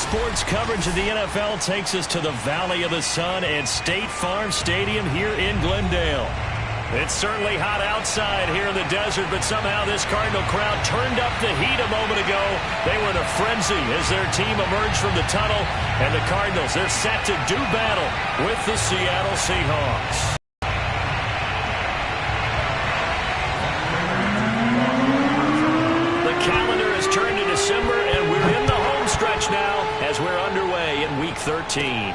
sports coverage of the NFL takes us to the Valley of the Sun and State Farm Stadium here in Glendale. It's certainly hot outside here in the desert, but somehow this Cardinal crowd turned up the heat a moment ago. They were in a frenzy as their team emerged from the tunnel, and the Cardinals, they're set to do battle with the Seattle Seahawks. The calendar has turned to December, and we're in the home stretch now as we're underway in Week 13.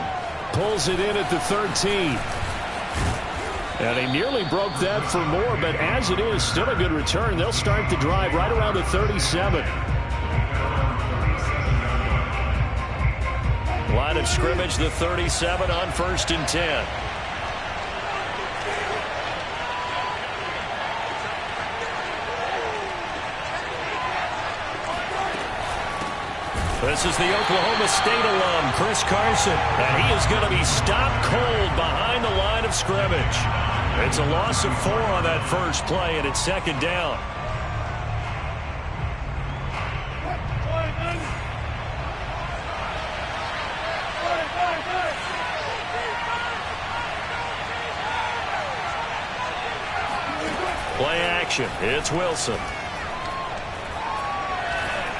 Pulls it in at the 13. And he nearly broke that for more, but as it is, still a good return. They'll start the drive right around the 37. Line of scrimmage, the 37 on 1st and 10. This is the Oklahoma State alum, Chris Carson, and he is going to be stopped cold behind the line of scrimmage. It's a loss of 4 on that first play, and it's 2nd down. Play action. It's Wilson.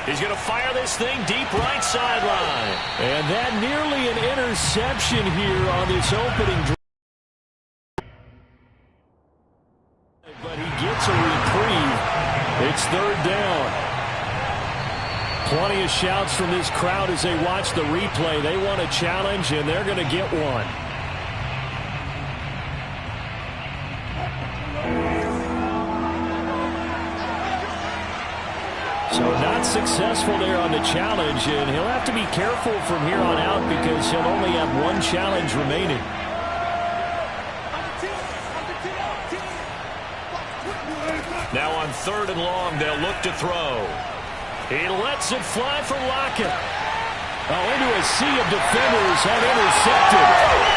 He's going to fire this thing deep right sideline. And that nearly an interception here on this opening drive. But he gets a reprieve. It's 3rd down. Plenty of shouts from this crowd as they watch the replay. They want a challenge, and they're going to get one. So not successful there on the challenge, and he'll have to be careful from here on out because he'll only have one challenge remaining. Now on 3rd and long, they'll look to throw. He lets it fly for Lockett. Oh, into a sea of defenders and intercepted.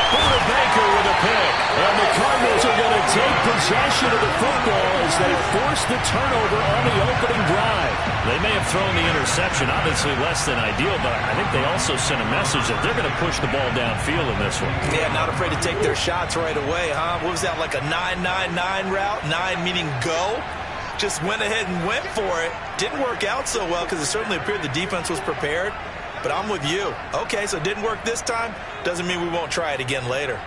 Buda Baker with a pick. And the Cardinals are going to take possession of the football as they force the turnover on the opening drive. They may have thrown the interception, obviously less than ideal, but I think they also sent a message that they're going to push the ball downfield in this one. Yeah, not afraid to take their shots right away, huh? What was that, like a 9-9-9 route? 9 meaning go? Just went ahead and went for it. Didn't work out so well because it certainly appeared the defense was prepared. But I'm with you. Okay, so it didn't work this time. Doesn't mean we won't try it again later.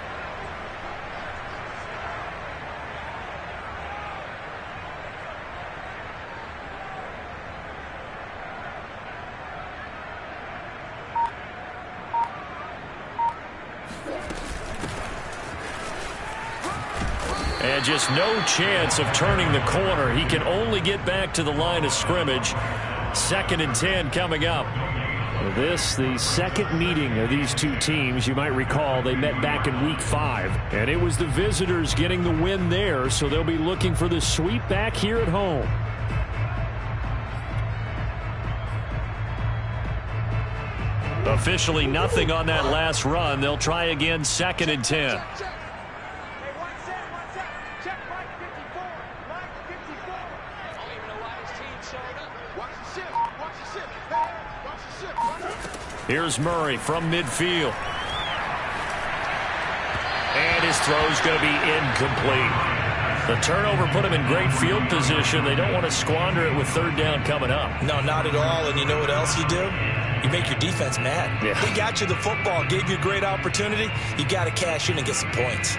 And just no chance of turning the corner. He can only get back to the line of scrimmage. 2nd and 10 coming up. This, the second meeting of these two teams. You might recall they met back in Week 5, and it was the visitors getting the win there, so they'll be looking for the sweep back here at home. Officially nothing on that last run. They'll try again, 2nd and 10. Here's Murray from midfield. And his throw's going to be incomplete. The turnover put him in great field position. They don't want to squander it with 3rd down coming up. No, not at all. And you know what else you do? You make your defense mad. Yeah. They got you the football, gave you a great opportunity. You got to cash in and get some points.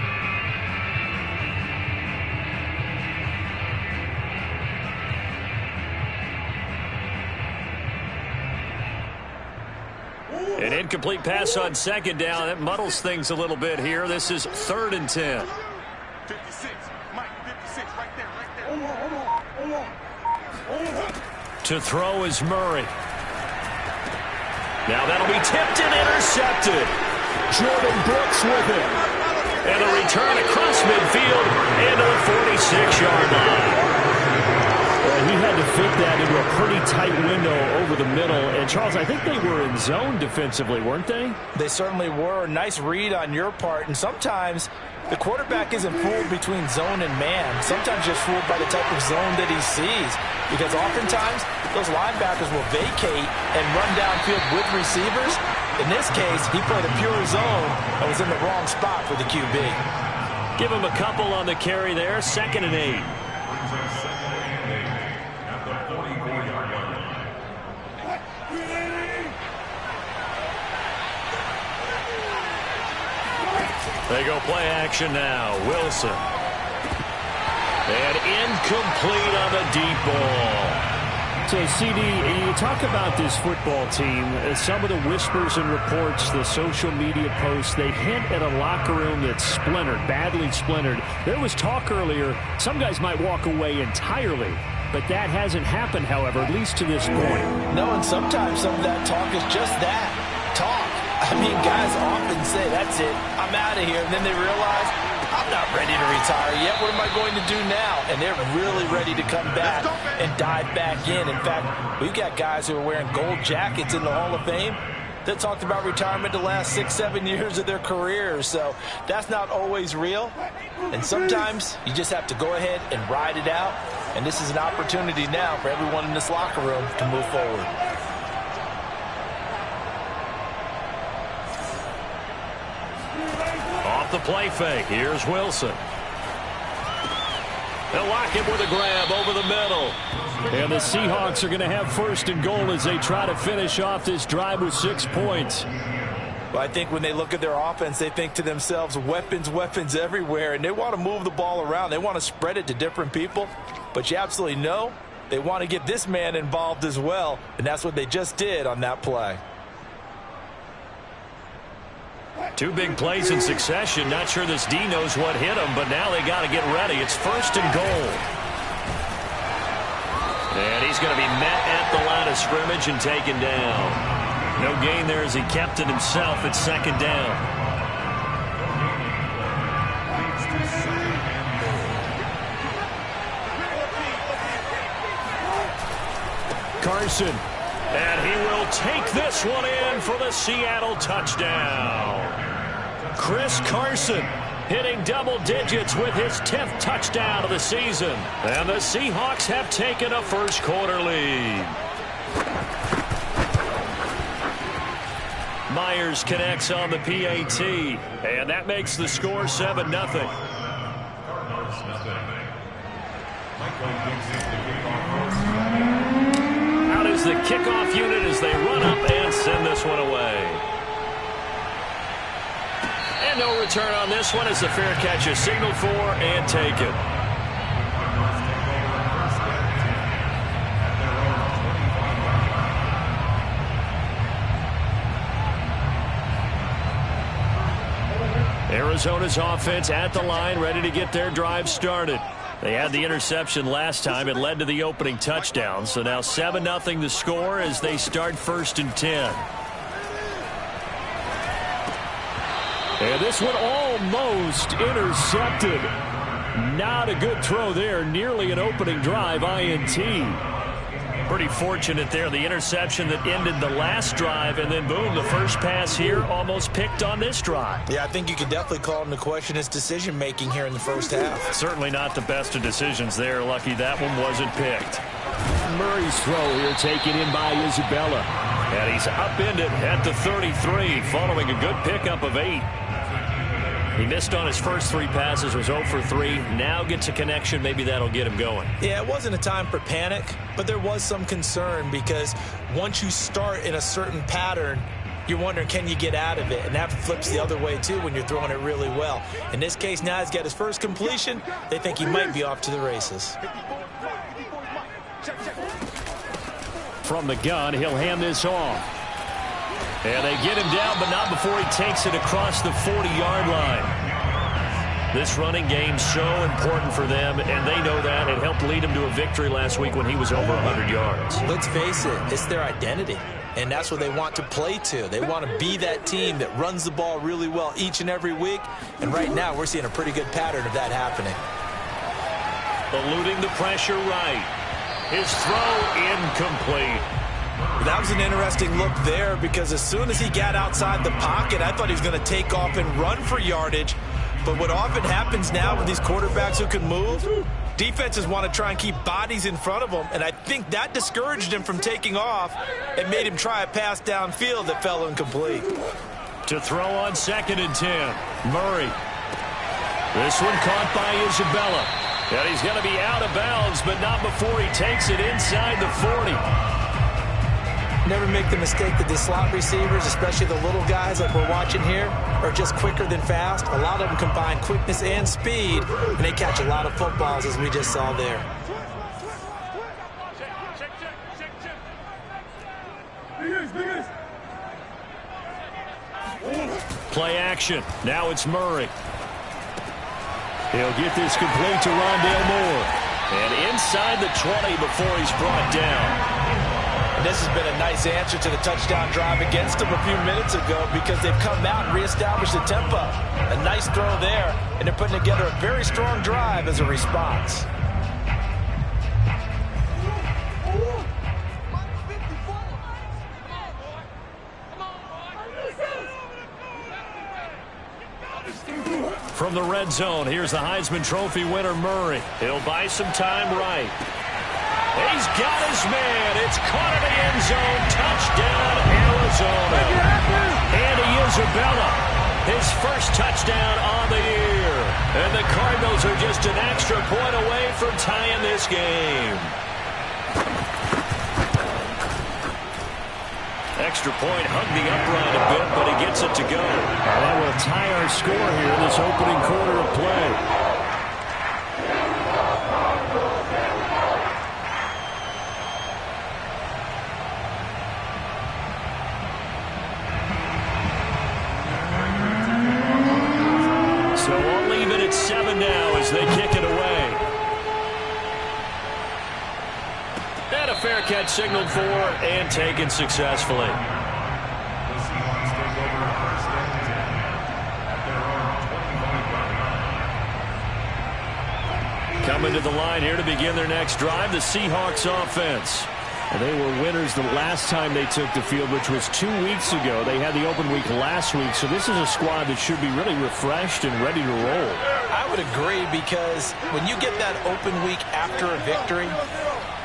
An incomplete pass on 2nd down. That muddles things a little bit here. This is 3rd and 10. 56. Mike, 56. Right there. To throw is Murray. Now that'll be tipped and intercepted. Jordan Brooks with it. And a return across midfield into the 46-yard line. He had to fit that into a pretty tight window over the middle. And, Charles, I think they were in zone defensively, weren't they? They certainly were. Nice read on your part. And sometimes the quarterback isn't fooled between zone and man. Sometimes just fooled by the type of zone that he sees. Because oftentimes, those linebackers will vacate and run downfield with receivers. In this case, he played a pure zone and was in the wrong spot for the QB. Give him a couple on the carry there. 2nd and 8. They go play action now. Wilson. And incomplete on the deep ball. So, CD, you talk about this football team, some of the whispers and reports, the social media posts, they hint at a locker room that's splintered, badly splintered. There was talk earlier, some guys might walk away entirely, but that hasn't happened, however, at least to this point. No, and sometimes some of that talk is just that, talk. I mean, guys often say, that's it, I'm out of here, and then they realize, I'm not ready to retire yet. What am I going to do now? And they're really ready to come back and dive back in. In fact, we've got guys who are wearing gold jackets in the Hall of Fame that talked about retirement the last 6-7 years of their careers. So that's not always real. And sometimes you just have to go ahead and ride it out. And this is an opportunity now for everyone in this locker room to move forward. The play fake. Here's Wilson. They'll lock him with a grab over the middle. And the Seahawks are going to have 1st and goal as they try to finish off this drive with 6 points. Well, I think when they look at their offense, they think to themselves, weapons, weapons everywhere. And they want to move the ball around. They want to spread it to different people. But you absolutely know they want to get this man involved as well. And that's what they just did on that play. 2 big plays in succession. Not sure this D knows what hit him, but now they got to get ready. It's 1st and goal. And he's going to be met at the line of scrimmage and taken down. No gain there as he kept it himself at 2nd down. Carson. And he will take this one in for the Seattle touchdown. Chris Carson hitting double digits with his 10th touchdown of the season. And the Seahawks have taken a 1st quarter lead. Myers connects on the PAT. And that makes the score 7-0. Out is the kickoff unit as they run up and send this one away. And no return on this one as the fair catch is signaled for and taken. Arizona's offense at the line, ready to get their drive started. They had the interception last time. It led to the opening touchdown. So now 7-0 the score as they start 1st and 10. And this one almost intercepted. Not a good throw there. Nearly an opening drive INT. Pretty fortunate there. The interception that ended the last drive, and then boom, the first pass here almost picked on this drive. Yeah, I think you could definitely call into question his decision-making here in the 1st half. Certainly not the best of decisions there. Lucky that one wasn't picked. Murray's throw here taken in by Isabella. And he's upended at the 33 following a good pickup of 8. He missed on his first 3 passes, was 0 for 3. Now gets a connection. Maybe that'll get him going. Yeah, it wasn't a time for panic, but there was some concern because once you start in a certain pattern, you're wondering, can you get out of it? And that flips the other way, too, when you're throwing it really well. In this case, now he's got his first completion. They think he might be off to the races. From the gun, he'll hand this off. And they get him down, but not before he takes it across the 40-yard line. This running game's so important for them, and they know that. It helped lead him to a victory last week when he was over 100 yards. Let's face it, it's their identity, and that's what they want to play to. They want to be that team that runs the ball really well each and every week, and right now we're seeing a pretty good pattern of that happening. Eluding the pressure right. His throw incomplete. That was an interesting look there because as soon as he got outside the pocket, I thought he was going to take off and run for yardage. But what often happens now with these quarterbacks who can move, defenses want to try and keep bodies in front of them, and I think that discouraged him from taking off and made him try a pass downfield that fell incomplete. To throw on 2nd and 10, Murray. This one caught by Isabella. And he's going to be out of bounds, but not before he takes it inside the 40. Never make the mistake that the slot receivers, especially the little guys like we're watching here, are just quicker than fast. A lot of them combine quickness and speed, and they catch a lot of footballs, as we just saw there. Play action. Now it's Murray. He'll get this complete to Rondale Moore. And inside the 20 before he's brought down. And this has been a nice answer to the touchdown drive against them a few minutes ago because they've come out and reestablished the tempo. A nice throw there, and they're putting together a very strong drive as a response. From the red zone, here's the Heisman Trophy winner, Murray. He'll buy some time right. He's got his man. It's caught in the end zone. Touchdown, Arizona. Andy Isabella, his first touchdown on the year. And the Cardinals are just an extra point away from tying this game. Extra point hugged the upright a bit, but he gets it to go. And that will tie our score here in this opening quarter of play. So we'll leave it at 7 now as they kick it away. And a fair catch signaled for and taken successfully. Coming to the line here to begin their next drive, the Seahawks offense. And they were winners the last time they took the field, which was 2 weeks ago. They had the open week last week, so this is a squad that should be really refreshed and ready to roll. I would agree because when you get that open week after a victory,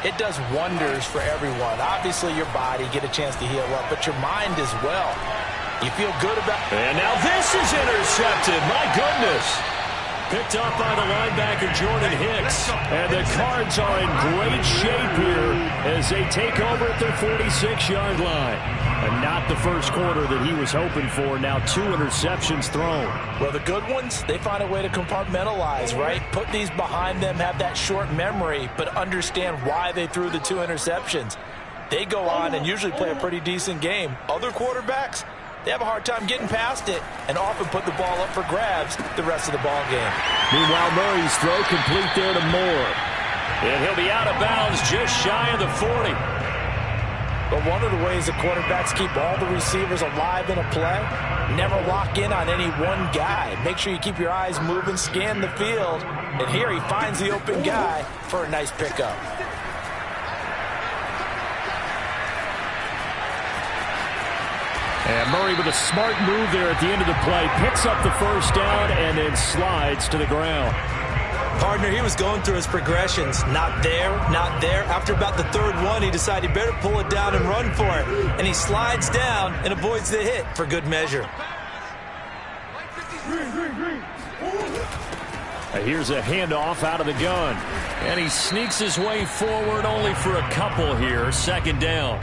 it does wonders for everyone. Obviously, your body, get a chance to heal up, but your mind as well. You feel good about it. And now this is intercepted. My goodness. Picked up by the linebacker, Jordan Hicks. And the Cards are in great shape here as they take over at their 46-yard line. And not the first quarter that he was hoping for. Now 2 interceptions thrown. Well, the good ones, they find a way to compartmentalize, right? Put these behind them, have that short memory, but understand why they threw the 2 interceptions. They go on and usually play a pretty decent game. Other quarterbacks, they have a hard time getting past it and often put the ball up for grabs the rest of the ball game. Meanwhile, Murray's throw complete there to Moore. And he'll be out of bounds just shy of the 40. But one of the ways the quarterbacks keep all the receivers alive in a play, never lock in on any one guy. Make sure you keep your eyes moving, scan the field. And here he finds the open guy for a nice pickup. And Murray with a smart move there at the end of the play. Picks up the first down and then slides to the ground. Partner, he was going through his progressions. Not there, not there. After about the 3rd one, he decided he better pull it down and run for it. And he slides down and avoids the hit for good measure. Here's a handoff out of the gun. And he sneaks his way forward only for a couple here. 2nd down.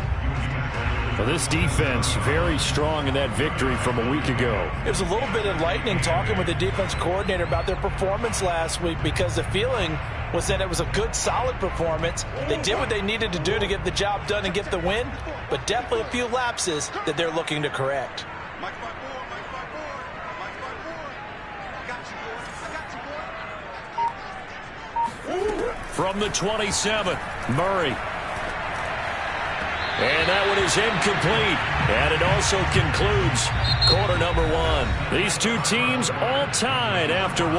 Well, this defense very strong in that victory from a week ago. It was a little bit enlightening talking with the defense coordinator about their performance last week because the feeling was that it was a good, solid performance. They did what they needed to do to get the job done and get the win, but definitely a few lapses that they're looking to correct. From the 27, Murray. And that one is incomplete. And it also concludes quarter number 1. These two teams all tied after 1.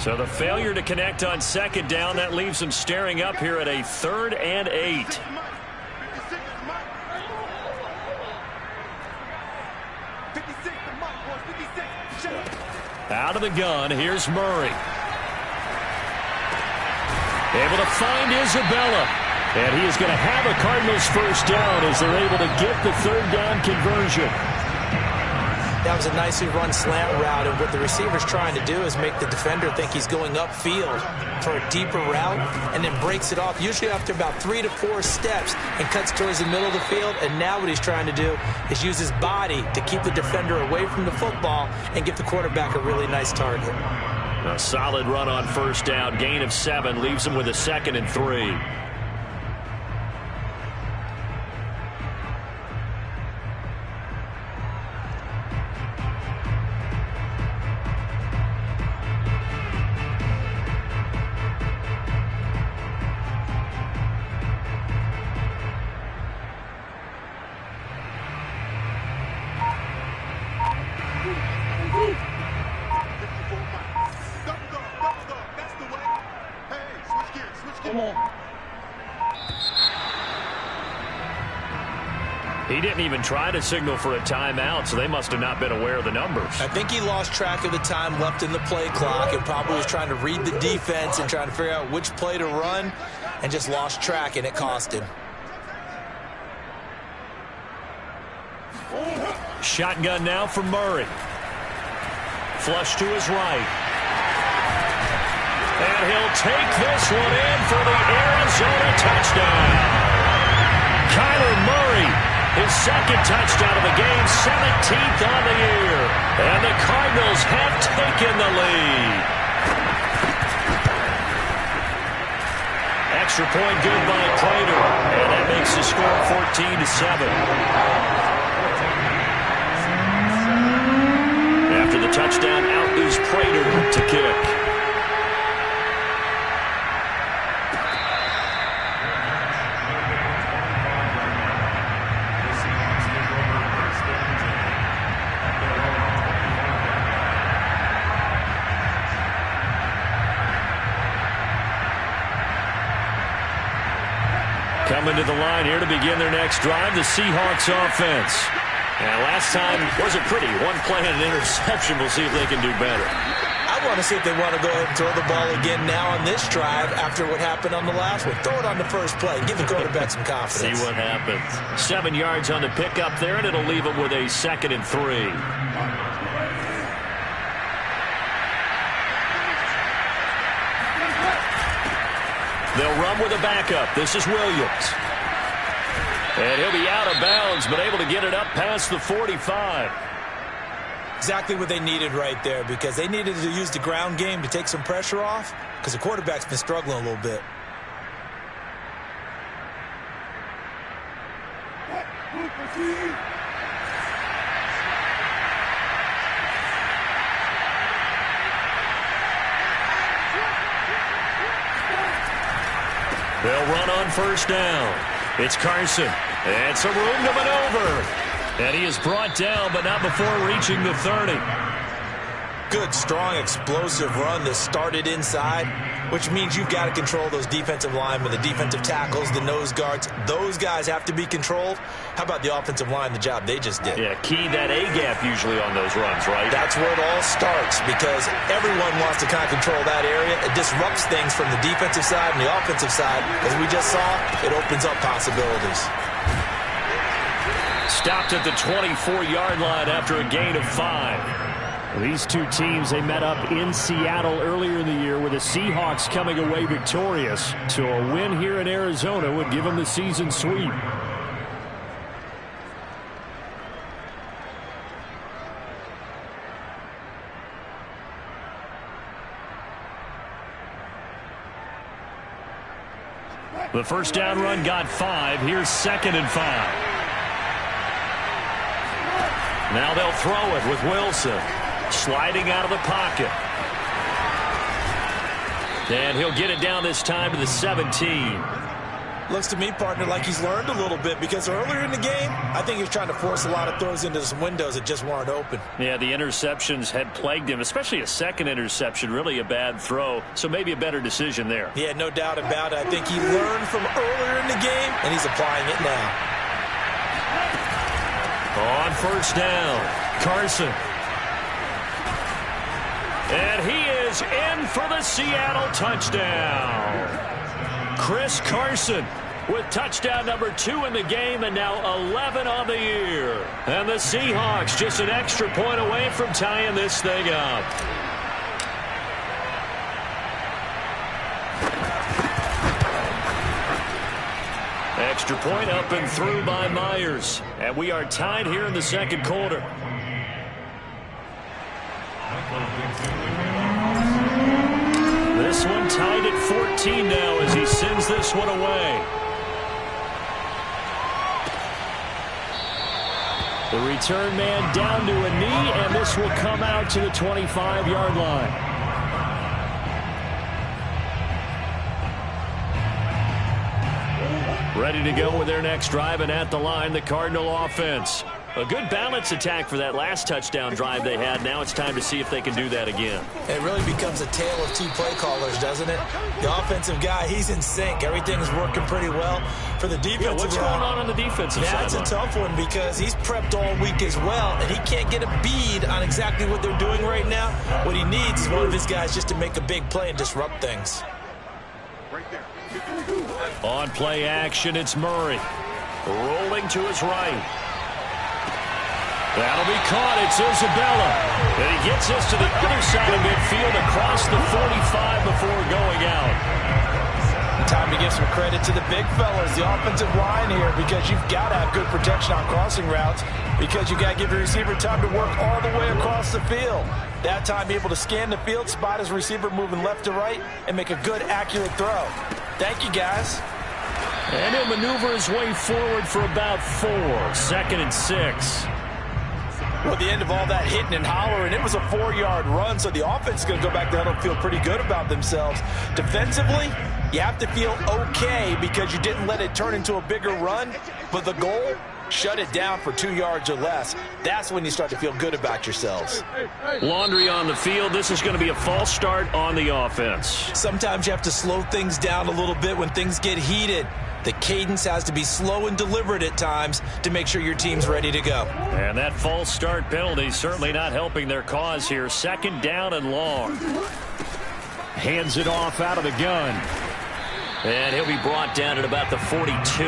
So the failure to connect on second down, that leaves them staring up here at a 3rd and 8. Out of the gun, here's Murray. Able to find Isabella. And he is going to have a Cardinals first down as they're able to get the 3rd down conversion. That was a nicely run slant route, and what the receiver's trying to do is make the defender think he's going upfield for a deeper route, and then breaks it off, usually after about 3 to 4 steps, and cuts towards the middle of the field. And now what he's trying to do is use his body to keep the defender away from the football and give the quarterback a really nice target. A solid run on first down. Gain of 7 leaves him with a 2nd and 3. He didn't even try to signal for a timeout, so they must have not been aware of the numbers. I think he lost track of the time left in the play clock and probably was trying to read the defense and trying to figure out which play to run, and just lost track, and it cost him. Shotgun now for Murray. Flush to his right. And he'll take this one in for the Arizona touchdown. Kyler Murray, his 2nd touchdown of the game, 17th on the year. And the Cardinals have taken the lead. Extra point good by Prater. And that makes the score 14-7. After the touchdown, out is Prater to kick. Coming to the line here to begin their next drive, the Seahawks offense. And last time wasn't pretty. One play and an interception. We'll see if they can do better. I want to see if they want to go ahead and throw the ball again now on this drive after what happened on the last one. Throw it on the first play. Give the quarterback some confidence. See what happens. 7 yards on the pickup there, and it'll leave them with a 2nd and 3. They'll run with a backup. This is Williams. And he'll be out of bounds, but able to get it up past the 45. Exactly what they needed right there, because they needed to use the ground game to take some pressure off, because the quarterback's been struggling a little bit. They'll run on first down. It's Carson. And some room to maneuver. And he is brought down, but not before reaching the 30. Good, strong, explosive run that started inside, which means you've got to control those defensive linemen, the defensive tackles, the nose guards. Those guys have to be controlled. How about the offensive line, the job they just did? Yeah, key that A-gap usually on those runs, right? That's where it all starts, because everyone wants to kind of control that area. It disrupts things from the defensive side and the offensive side. As we just saw, it opens up possibilities. Stopped at the 24-yard line after a gain of 5. These two teams, they met up in Seattle earlier in the year, with the Seahawks coming away victorious. So a win here in Arizona would give them the season sweep. The first down run got 5. Here's 2nd and 5. Now they'll throw it with Wilson. Sliding out of the pocket. And he'll get it down this time to the 17. Looks to me, partner, like he's learned a little bit, because earlier in the game, I think he was trying to force a lot of throws into some windows that just weren't open. Yeah, the interceptions had plagued him, especially a second interception, really a bad throw, so maybe a better decision there. Yeah, no doubt about it. I think he learned from earlier in the game, and he's applying it now. On first down, Carson. And he is in for the Seattle touchdown. Chris Carson with touchdown number 2 in the game, and now 11 on the year. And the Seahawks just an extra point away from tying this thing up. Extra point up and through by Myers. And we are tied here in the second quarter. This one tied at 14 now as he sends this one away. The return man down to a knee, and this will come out to the 25-yard line. Ready to go with their next drive, and at the line, the Cardinal offense. A good balance attack for that last touchdown drive they had. Now it's time to see if they can do that again. It really becomes a tale of two play callers, doesn't it? The offensive guy, he's in sync. Everything's working pretty well. For the defensive guy, what's going on the defensive side? That's a tough one, because he's prepped all week as well, and he can't get a bead on exactly what they're doing right now. What he needs is one of his guys just to make a big play and disrupt things. On play action, it's Murray. Rolling to his right. That'll be caught. It's Isabella. And he gets us to the other side of midfield across the 45 before going out. Time to give some credit to the big fellas, the offensive line here, because you've got to have good protection on crossing routes, because you got to give your receiver time to work all the way across the field. That time, be able to scan the field, spot his receiver moving left to right, and make a good, accurate throw. Thank you, guys. And he'll maneuver his way forward for about 4. 2nd and 6. Well, at the end of all that hitting and hollering, it was a 4-yard run, so the offense is going to go back there and feel pretty good about themselves. Defensively, you have to feel okay because you didn't let it turn into a bigger run, but the goal, shut it down for 2 yards or less. That's when you start to feel good about yourselves. Laundry on the field. This is going to be a false start on the offense. Sometimes you have to slow things down a little bit when things get heated. The cadence has to be slow and deliberate at times to make sure your team's ready to go. And that false start penalty certainly not helping their cause here. 2nd down and long. Hands it off out of the gun. And he'll be brought down at about the 42.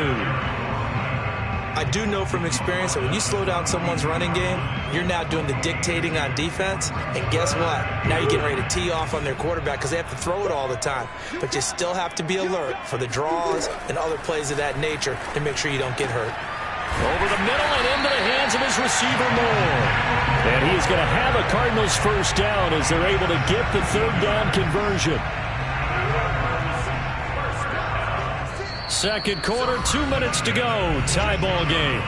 I do know from experience that when you slow down someone's running game, you're now doing the dictating on defense. And guess what? Now you're getting ready to tee off on their quarterback because they have to throw it all the time. But you still have to be alert for the draws and other plays of that nature to make sure you don't get hurt. Over the middle and into the hands of his receiver, Moore. And he's going to have a Cardinals first down as they're able to get the 3rd down conversion. Second quarter, 2 minutes to go. Tie ball game.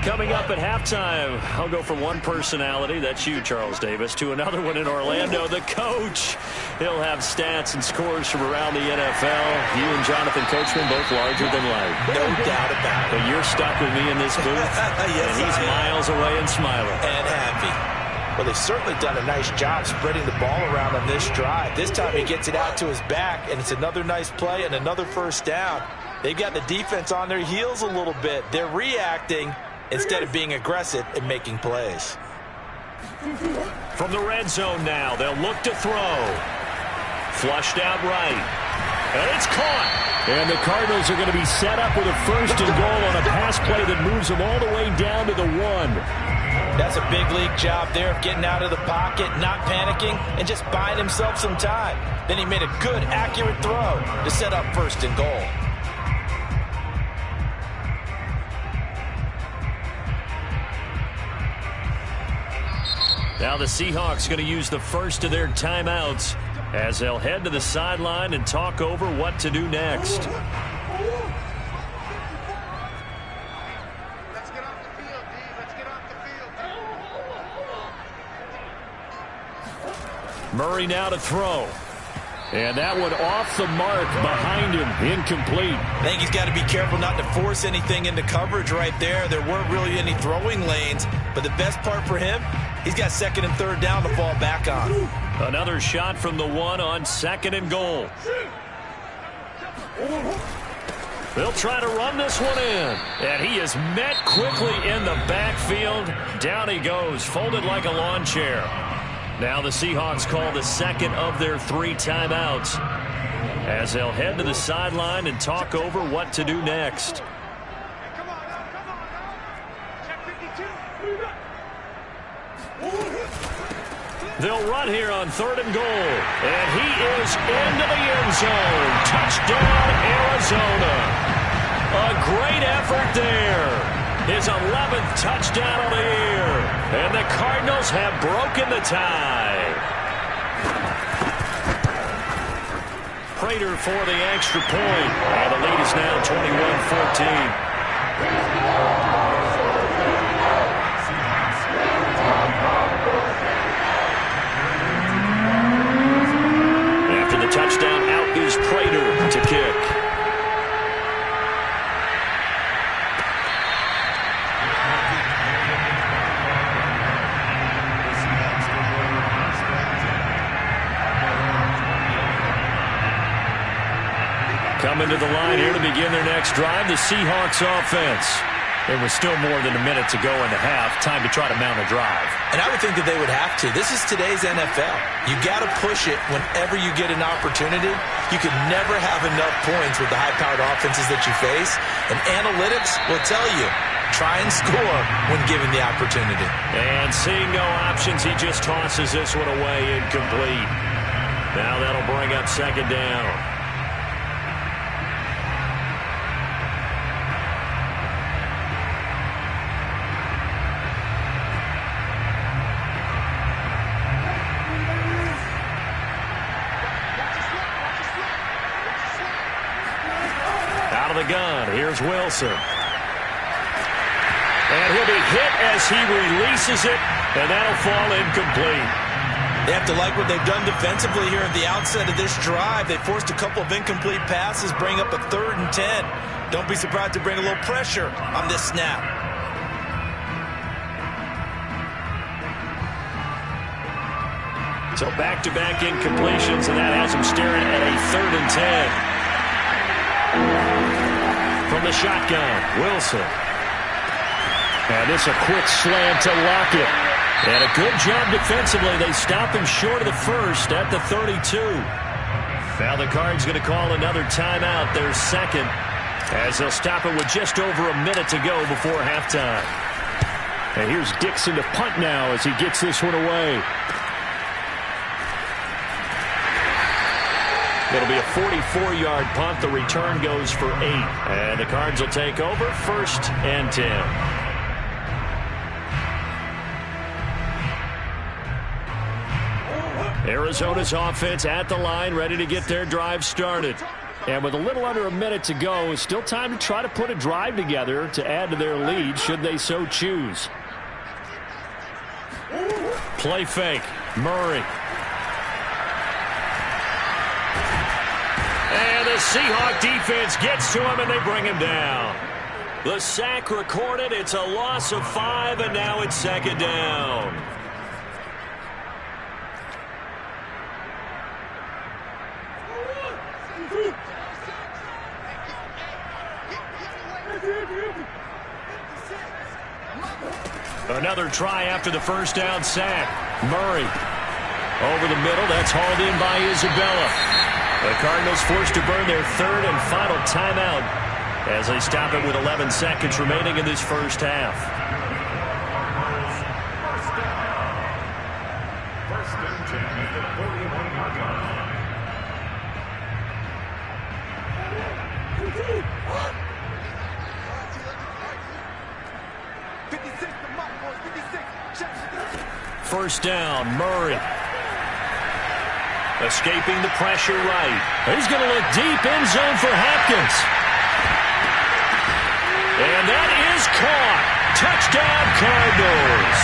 Coming up at halftime, I'll go from one personality, that's you, Charles Davis, to another one in Orlando, the coach. He'll have stats and scores from around the NFL. You and Jonathan Coachman, both larger than life. No doubt about it. But you're stuck with me in this booth, yes, and he's miles away and smiling. And happy. Well, they've certainly done a nice job spreading the ball around on this drive. This time he gets it out to his back, and it's another nice play and another first down. They've got the defense on their heels a little bit. They're reacting instead of being aggressive and making plays. From the red zone now, they'll look to throw. Flushed out right. And it's caught. And the Cardinals are going to be set up with a 1st and goal on a pass play that moves them all the way down to the 1. That's a big league job there of getting out of the pocket, not panicking, and just buying himself some time. Then he made a good, accurate throw to set up 1st and goal. Now the Seahawks going to use the first of their timeouts as they'll head to the sideline and talk over what to do next. Murray now to throw. And that one off the mark behind him. Incomplete. I think he's got to be careful not to force anything into coverage right there. There weren't really any throwing lanes, but the best part for him, he's got second and third down to fall back on. Another shot from the one on second and goal. They'll try to run this one in. And he is met quickly in the backfield. Down he goes, folded like a lawn chair. Now the Seahawks call the second of their 3 timeouts as they'll head to the sideline and talk over what to do next. They'll run here on third and goal. And he is into the end zone. Touchdown, Arizona. A great effort there. His 11th touchdown of the year. And the Cardinals have broken the tie. Prater for the extra point. And the lead is now 21-14. Touchdown, out is Prater to kick. Coming to the line here to begin their next drive, the Seahawks offense. There was still more than a minute to go in the half. Time to try to mount a drive. And I would think that they would have to. This is today's NFL. You got to push it whenever you get an opportunity. You can never have enough points with the high-powered offenses that you face. And analytics will tell you, try and score when given the opportunity. And seeing no options, he just tosses this one away incomplete. Now that'll bring up second down. Gun. Here's Wilson. And he'll be hit as he releases it, and that'll fall incomplete. They have to like what they've done defensively here at the outset of this drive. They forced a couple of incomplete passes, bring up a 3rd and 10. Don't be surprised to bring a little pressure on this snap. So back-to-back incompletions, and that has them staring at a 3rd and 10. From the shotgun, Wilson. And it's a quick slant to Lockett. And a good job defensively. They stop him short of the first at the 32. Now the Cards going to call another timeout, their second, as they'll stop it with just over a minute to go before halftime. And here's Dixon to punt now as he gets this one away. It'll be a 44-yard punt. The return goes for 8. And the Cards will take over 1st and 10. Arizona's offense at the line, ready to get their drive started. And with a little under a minute to go, it's still time to try to put a drive together to add to their lead should they so choose. Play fake. Murray. And the Seahawk defense gets to him, and they bring him down. The sack recorded. It's a loss of 5, and now it's second down. Another try after the first down sack. Murray over the middle. That's hauled in by Isabella. The Cardinals forced to burn their 3rd and final timeout as they stop it with 11 seconds remaining in this first half. First down, Murray. Escaping the pressure right. He's going to look deep, end zone for Hopkins. And that is caught. Touchdown, Cardinals.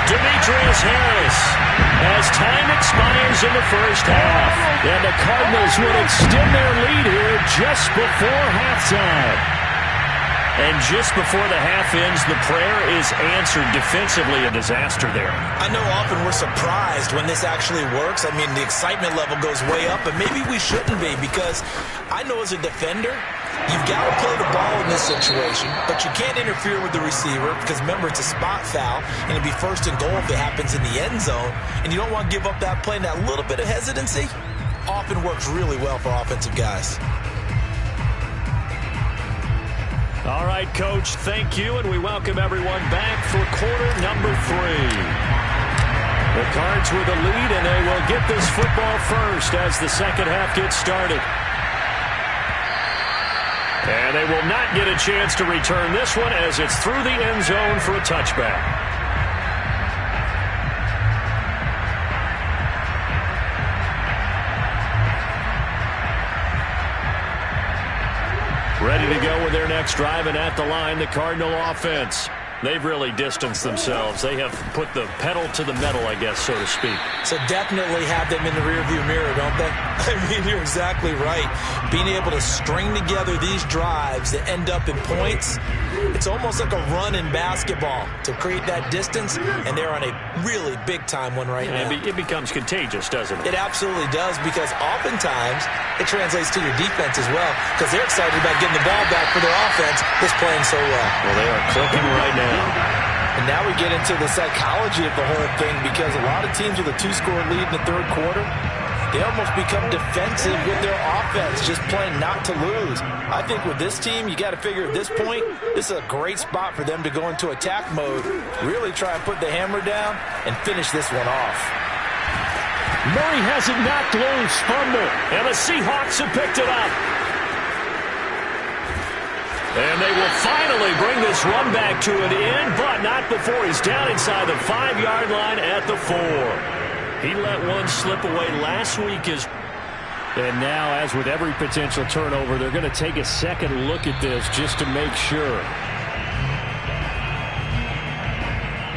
Demetrius Harris as time expires in the first half. And the Cardinals would extend their lead here just before halftime. And just before the half ends, the prayer is answered. Defensively, a disaster there. I know often we're surprised when this actually works. I mean, the excitement level goes way up, and maybe we shouldn't be, because I know as a defender, you've got to play the ball in this situation, but you can't interfere with the receiver because, remember, it's a spot foul, and it'd be first and goal if it happens in the end zone, and you don't want to give up that play. And that little bit of hesitancy often works really well for offensive guys. All right, Coach, thank you, and we welcome everyone back for quarter number 3. The Cards with the lead, and they will get this football first as the second half gets started. And they will not get a chance to return this one as it's through the end zone for a touchback. Ready to go with their next drive, and at the line, the Cardinal offense. They've really distanced themselves. They have put the pedal to the metal, I guess, so to speak. So definitely have them in the rearview mirror, don't they? I mean, you're exactly right. Being able to string together these drives that end up in points, it's almost like a run in basketball to create that distance, and they're on a really big-time one right now. It becomes contagious, doesn't it? It absolutely does, because oftentimes it translates to your defense as well, because they're excited about getting the ball back for their offense that's playing so well. Well, they are clicking right now. And now we get into the psychology of the whole thing, because a lot of teams with a 2-score lead in the third quarter, they almost become defensive with their offense, just playing not to lose. I think with this team, you got to figure at this point, this is a great spot for them to go into attack mode, really try and put the hammer down and finish this one off. Murray has it knocked loose, fumble, and the Seahawks have picked it up. And they will finally bring this run back to an end, but not before he's down inside the 5-yard line at the 4. He let one slip away last week. And now, as with every potential turnover, they're going to take a second look at this just to make sure.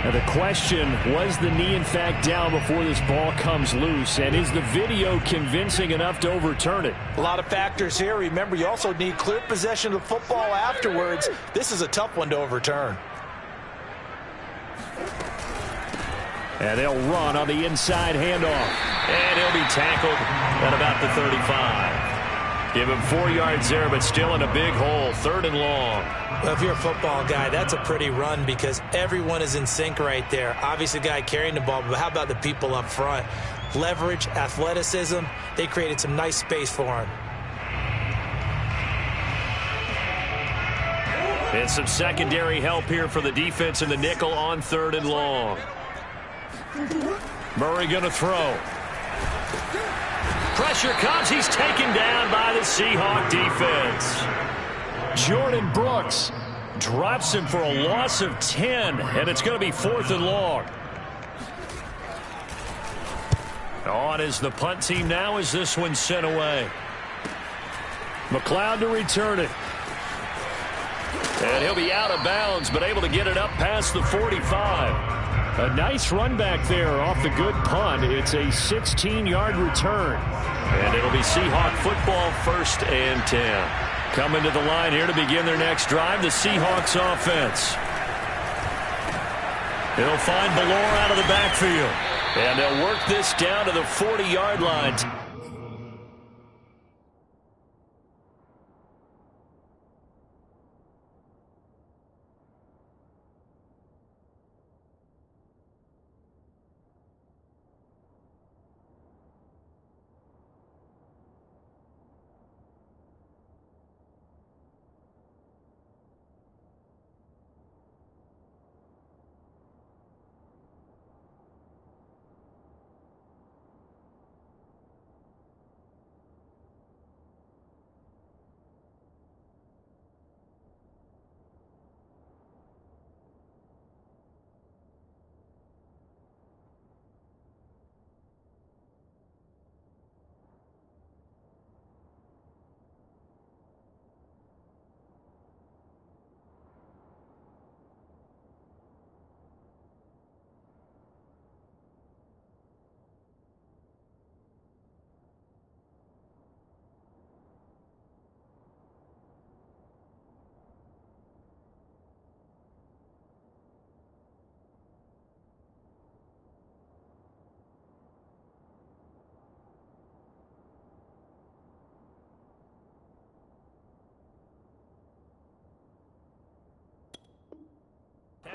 Now the question, was the knee in fact down before this ball comes loose? And is the video convincing enough to overturn it? A lot of factors here. Remember, you also need clear possession of the football afterwards. This is a tough one to overturn. And they'll run on the inside handoff. And he'll be tackled at about the 35. Give him 4 yards there, but still in a big hole. 3rd and long. Well, if you're a football guy, that's a pretty run, because everyone is in sync right there. Obviously, the guy carrying the ball, but how about the people up front? Leverage, athleticism, they created some nice space for him. And some secondary help here for the defense in the nickel on 3rd and long. Murray going to throw. Pressure comes. He's taken down by the Seahawk defense. Jordan Brooks drops him for a loss of 10, and it's going to be 4th and long. On is the punt team now as this one's sent away. McLeod to return it. And he'll be out of bounds, but able to get it up past the 45. A nice run back there off the good punt. It's a 16-yard return. And it'll be Seahawk football, 1st and 10. Coming to the line here to begin their next drive, the Seahawks offense. They'll find Ballore out of the backfield. And they'll work this down to the 40-yard line.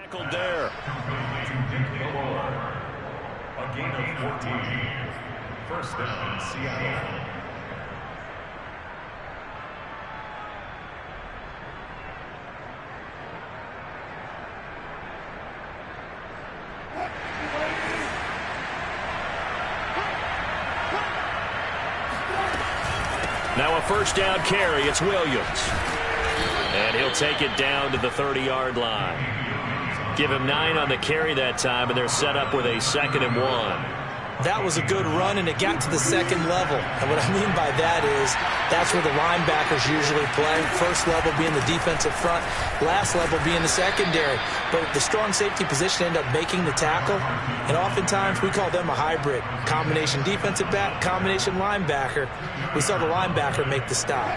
tackled there. A gain of 14. First down, Seattle. Now a first down carry. It's Williams. And he'll take it down to the 30-yard line. Give him 9 on the carry that time, and they're set up with a 2nd and 1. That was a good run, and it got to the second level. And what I mean by that is that's where the linebackers usually play. First level being the defensive front, last level being the secondary. But the strong safety position ended up making the tackle, and oftentimes we call them a hybrid. Combination defensive back, combination linebacker. We saw the linebacker make the stop.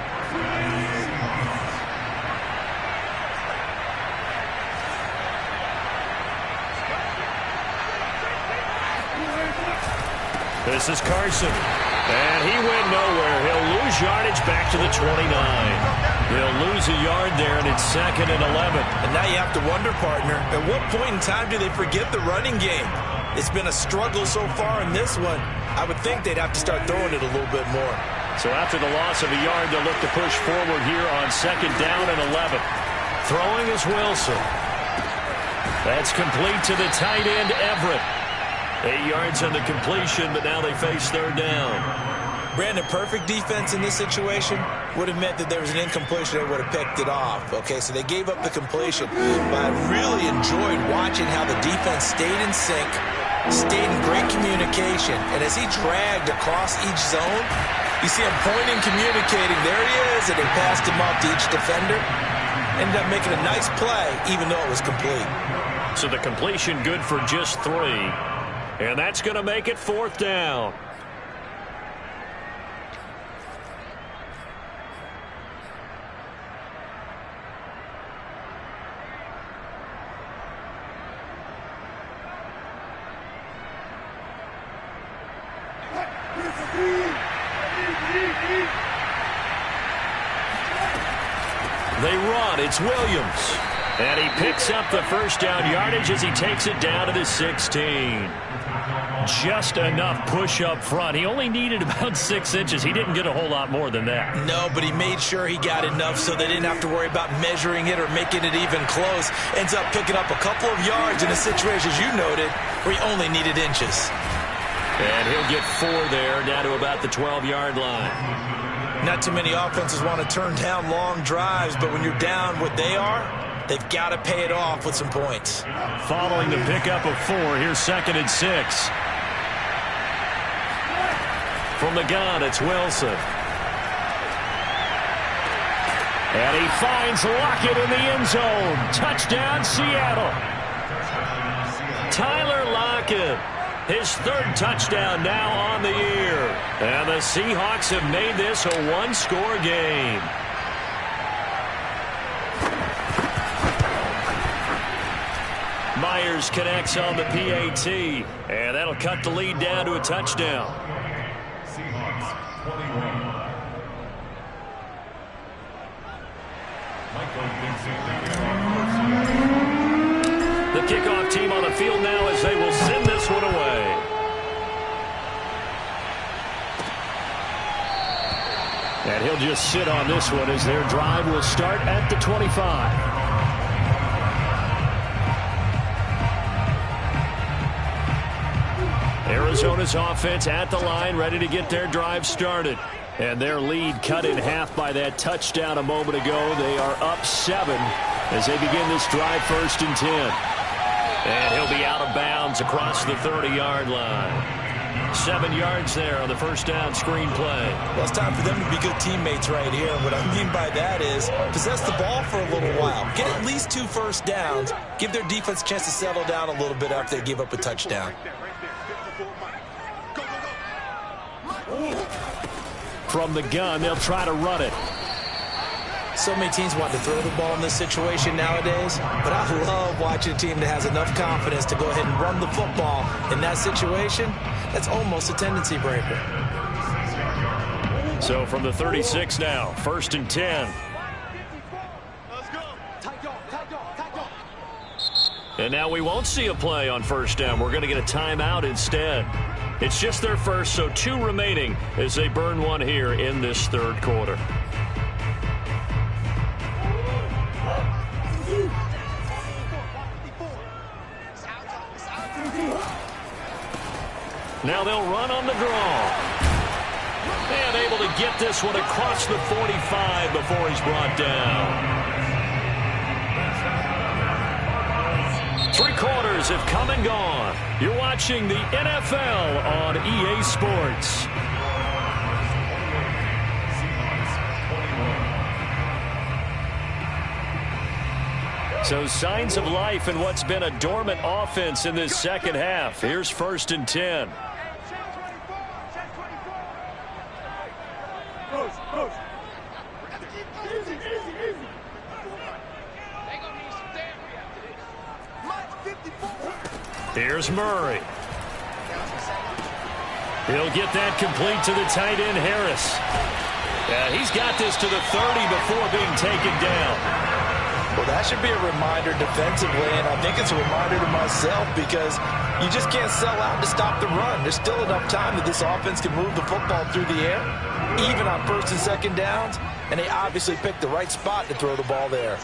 This is Carson. And he went nowhere. He'll lose yardage back to the 29. He'll lose a yard there, and it's 2nd and 11. And now you have to wonder, partner, at what point in time do they forget the running game? It's been a struggle so far in this one. I would think they'd have to start throwing it a little bit more. So after the loss of a yard, they'll look to push forward here on 2nd down and 11. Throwing is Wilson. That's complete to the tight end, Everett. 8 yards on the completion, but now they face 3rd down. Brandon, perfect defense in this situation would have meant that there was an incompletion. They would have picked it off. Okay, so they gave up the completion. But I really enjoyed watching how the defense stayed in sync, stayed in great communication. And as he dragged across each zone, you see him pointing, communicating. There he is, and they passed him off to each defender. Ended up making a nice play, even though it was complete. So the completion good for just 3. And that's going to make it 4th down. They run. It's Williams. And he picks up the first down yardage as he takes it down to the 16. Just enough push up front. He only needed about 6 inches. He didn't get a whole lot more than that. No, but he made sure he got enough so they didn't have to worry about measuring it or making it even close. Ends up picking up a couple of yards in a situation, as you noted, where he only needed inches. And he'll get 4 there, down to about the 12-yard line. Not too many offenses want to turn down long drives, but when you're down what they are, they've got to pay it off with some points. Following the pickup of 4, here's 2nd and 6. From the gun, it's Wilson. And he finds Lockett in the end zone. Touchdown, Seattle. Tyler Lockett, his 3rd touchdown now on the year. And the Seahawks have made this a 1-score game. Myers connects on the PAT, and that'll cut the lead down to a touchdown. Seahawks 21. The kickoff team on the field now as they will send this one away. And he'll just sit on this one as their drive will start at the 25. Arizona's offense at the line, ready to get their drive started. And their lead cut in half by that touchdown a moment ago. They are up 7 as they begin this drive 1st and 10. And he'll be out of bounds across the 30-yard line. 7 yards there on the first down screen play. Well, it's time for them to be good teammates right here. And what I mean by that is possess the ball for a little while. Get at least 2 first downs. Give their defense a chance to settle down a little bit after they give up a touchdown. From the gun, they'll try to run it. So many teams want to throw the ball in this situation nowadays, but I love watching a team that has enough confidence to go ahead and run the football. In that situation, that's almost a tendency breaker. So from the 36 now, 1st and 10. And now we won't see a play on first down. We're going to get a timeout instead. It's just their first, so 2 remaining as they burn one here in this third quarter. Now they'll run on the draw. And able to get this one across the 45 before he's brought down. 3 quarters have come and gone. You're watching the NFL on EA Sports. So signs of life in what's been a dormant offense in this second half. Here's 1st and 10. Here's Murray. He'll get that complete to the tight end, Harris. He's got this to the 30 before being taken down. Well, that should be a reminder defensively, and I think it's a reminder to myself because you just can't sell out to stop the run. There's still enough time that this offense can move the football through the air, even on 1st and 2nd downs, and they obviously picked the right spot to throw the ball there.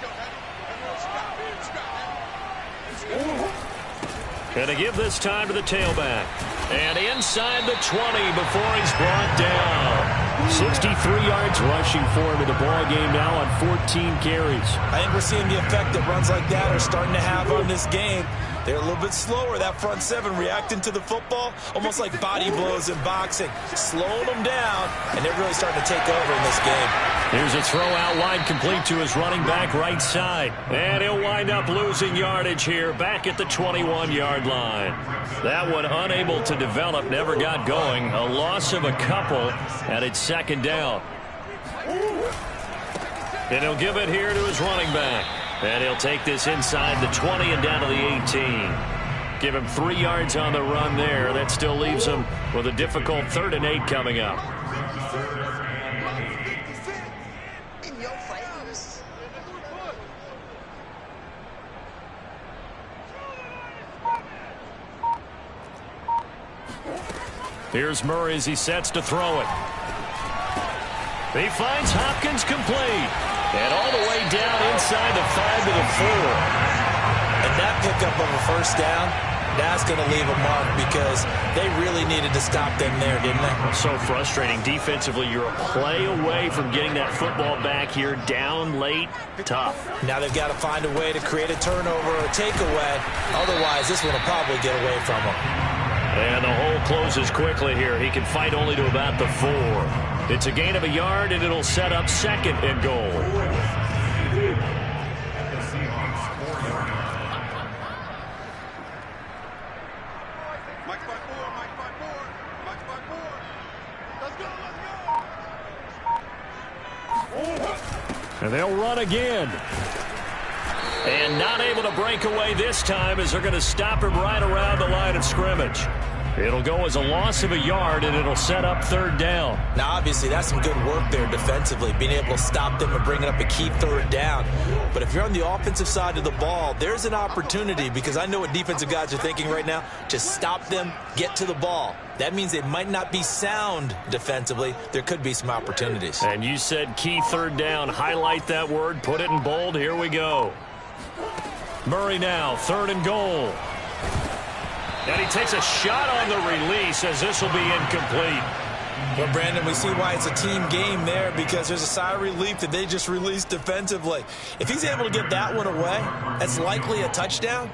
And to give this time to the tailback. And inside the 20 before he's brought down. 63 yards rushing for him in the ball game now on 14 carries. I think we're seeing the effect that runs like that are starting to have on this game. They're a little bit slower, that front 7 reacting to the football, almost like body blows in boxing, slowing them down, and they're really starting to take over in this game. Here's a throw out wide complete to his running back right side. And he'll wind up losing yardage here back at the 21-yard line. That one unable to develop, never got going. A loss of a couple, and it's 2nd down. And he'll give it here to his running back. And he'll take this inside the 20 and down to the 18. Give him 3 yards on the run there. That still leaves him with a difficult 3rd and 8 coming up. Here's Murray as he sets to throw it. He finds Hopkins complete. And all the way down inside the 5 to the 4. And that pickup of a 1st down, that's going to leave a mark because they really needed to stop them there, didn't they? So frustrating. Defensively, you're a play away from getting that football back here down late. Tough. Now they've got to find a way to create a turnover or a takeaway. Otherwise, this one will probably get away from them. And the hole closes quickly here. He can fight only to about the 4. It's a gain of a yard, and it'll set up 2nd and goal. And they'll run again. And not able to break away this time as they're going to stop him right around the line of scrimmage. It'll go as a loss of a yard, and it'll set up 3rd down. Now, obviously, that's some good work there defensively, being able to stop them and bringing up a key 3rd down. But if you're on the offensive side of the ball, there's an opportunity, because I know what defensive guys are thinking right now. Just stop them, get to the ball. That means they might not be sound defensively. There could be some opportunities. And you said key 3rd down. Highlight that word, put it in bold. Here we go. Murray now, 3rd and goal. And he takes a shot on the release as this will be incomplete. Well, Brandon, we see why it's a team game there because there's a sigh of relief that they just released defensively. If he's able to get that one away, that's likely a touchdown.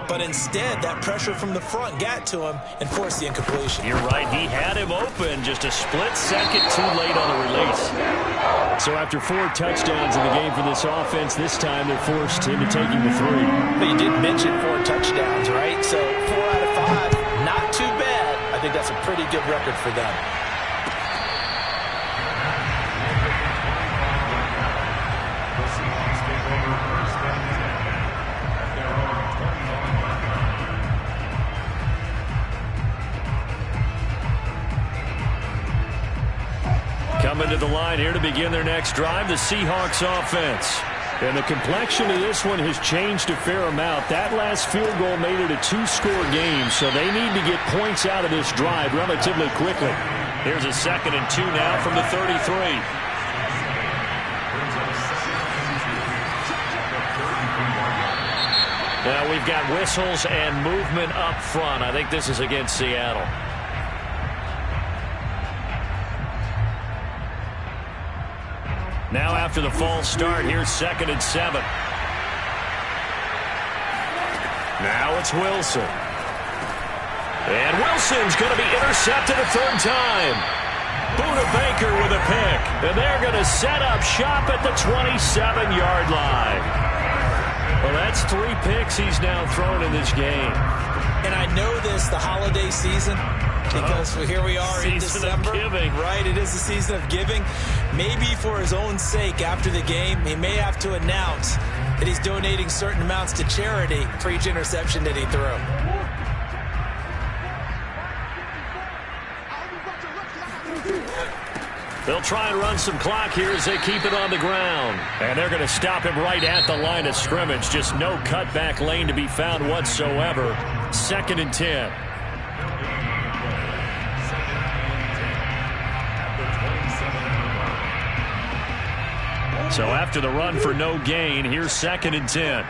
But instead, that pressure from the front got to him and forced the incompletion. You're right. He had him open just a split second too late on the release. So after 4 touchdowns in the game for this offense, this time they're forced into taking the 3. But you did mention 4 touchdowns, right? So 4 out of 5, not too bad. I think that's a pretty good record for them. Coming to the line here to begin their next drive, the Seahawks offense. And the complexion of this one has changed a fair amount. That last field goal made it a 2-score game, so they need to get points out of this drive relatively quickly. Here's a 2nd and 2 now from the 33. Now we've got whistles and movement up front. I think this is against Seattle. Now after the false start, here's 2nd and 7. Now it's Wilson. And Wilson's going to be intercepted a 3rd time. Buda Baker with a pick. And they're going to set up shop at the 27-yard line. Well, that's 3 picks he's now thrown in this game. And I know this, the holiday season, because here we are in December. Right, it is the season of giving. Maybe for his own sake, after the game, he may have to announce that he's donating certain amounts to charity for each interception that he threw. They'll try and run some clock here as they keep it on the ground. And they're going to stop him right at the line of scrimmage. Just no cutback lane to be found whatsoever. 2nd and 10. So after the run for no gain, here's 2nd and 10.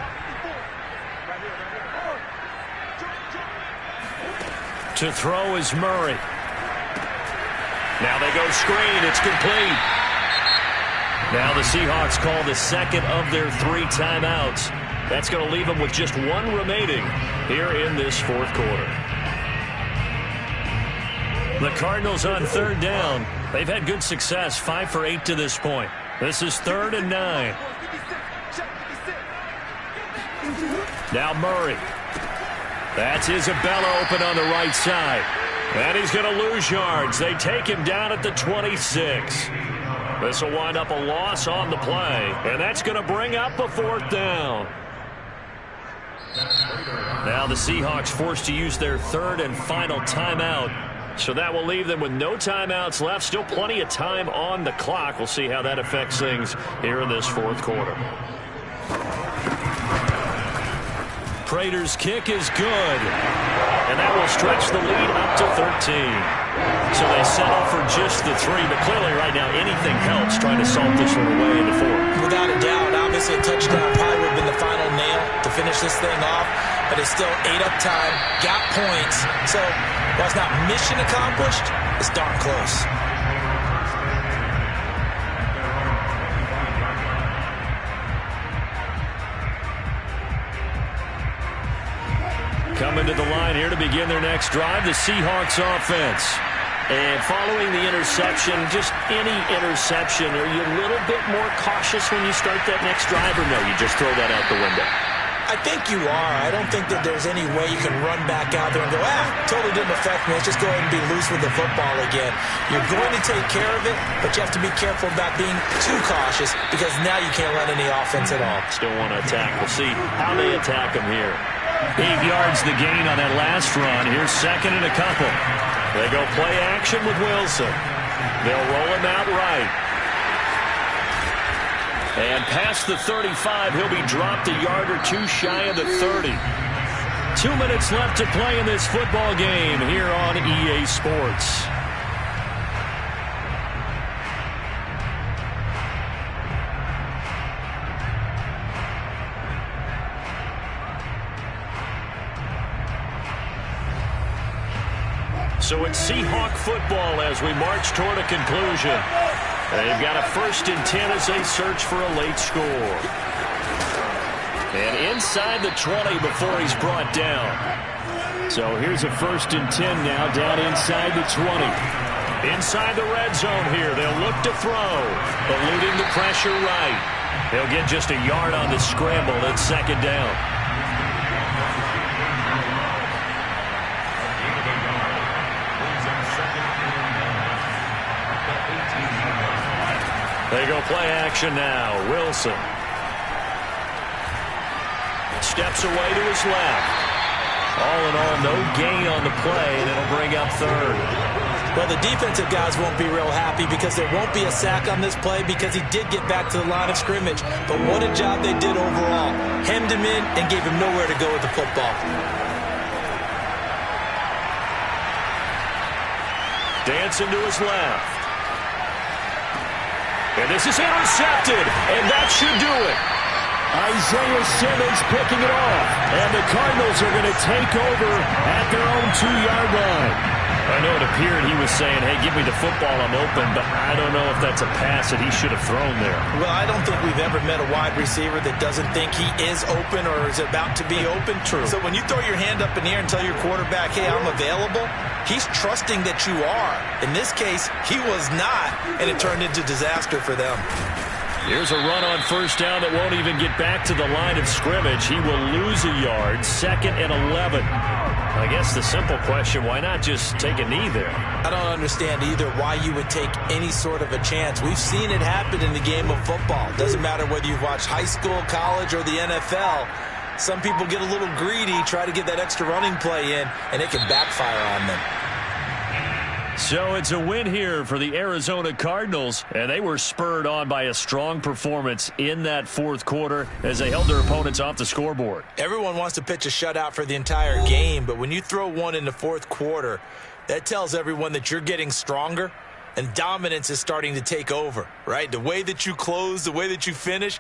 To throw is Murray. Now they go screen. It's complete. Now the Seahawks call the 2nd of their 3 timeouts. That's going to leave them with just 1 remaining here in this 4th quarter. The Cardinals on 3rd down. They've had good success, 5 for 8 to this point. This is 3rd and 9. Now Murray. That's Isabella open on the right side. And he's going to lose yards. They take him down at the 26. This will wind up a loss on the play. And that's going to bring up a 4th down. Now the Seahawks forced to use their 3rd and final timeout. So that will leave them with no timeouts left. Still plenty of time on the clock. We'll see how that affects things here in this 4th quarter. Prater's kick is good. And that will stretch the lead up to 13. So they settle for just the 3. But clearly right now anything helps trying to salt this one away in the 4th. Without a doubt, obviously a touchdown probably would have been the final nail to finish this thing off. But it's still 8 up time, got points. So while it's not mission accomplished, it's darn close. Coming to the line here to begin their next drive, the Seahawks offense. And following the interception, just any interception, are you a little bit more cautious when you start that next drive, or no, you just throw that out the window? I think you are. I don't think that there's any way you can run back out there and go, totally didn't affect me. Let's just go ahead and be loose with the football again. You're going to take care of it, but you have to be careful about being too cautious because now you can't run any offense at all. Still want to attack. We'll see how they attack them here. 8 yards the gain on that last run. Here's 2nd and a couple. They go play action with Wilson. They'll roll him out right. And past the 35, he'll be dropped a yard or 2 shy of the 30. 2 minutes left to play in this football game here on EA Sports. So it's Seahawk football as we march toward a conclusion. They've got a 1st and 10 as they search for a late score. And inside the 20 before he's brought down. So here's a 1st and 10 now down inside the 20. Inside the red zone here. They'll look to throw. Eluding the pressure right. They'll get just a yard on the scramble. It's 2nd down. They go play action now. Wilson steps away to his left. All in all, no gain on the play, and it'll bring up 3rd. Well, the defensive guys won't be real happy because there won't be a sack on this play because he did get back to the line of scrimmage. But what a job they did overall. Hemmed him in and gave him nowhere to go with the football. Dancing to his left. And this is intercepted, and that should do it. Isaiah Simmons picking it off. And the Cardinals are going to take over at their own 2-yard line. I know it appeared he was saying, hey, give me the football, I'm open, but I don't know if that's a pass that he should have thrown there. Well, I don't think we've ever met a wide receiver that doesn't think he is open or is about to be open. True. So when you throw your hand up in the air and tell your quarterback, hey, I'm available, he's trusting that you are. In this case, he was not, and it turned into disaster for them. Here's a run on first down that won't even get back to the line of scrimmage. He will lose a yard, 2nd and 11. I guess the simple question, why not just take a knee there? I don't understand either why you would take any sort of a chance. We've seen it happen in the game of football. Doesn't matter whether you've watched high school, college, or the NFL. Some people get a little greedy, try to get that extra running play in, and it can backfire on them. So it's a win here for the Arizona Cardinals, and they were spurred on by a strong performance in that fourth quarter as they held their opponents off the scoreboard. Everyone wants to pitch a shutout for the entire game, but when you throw one in the fourth quarter, that tells everyone that you're getting stronger and dominance is starting to take over, right? The way that you close, the way that you finish,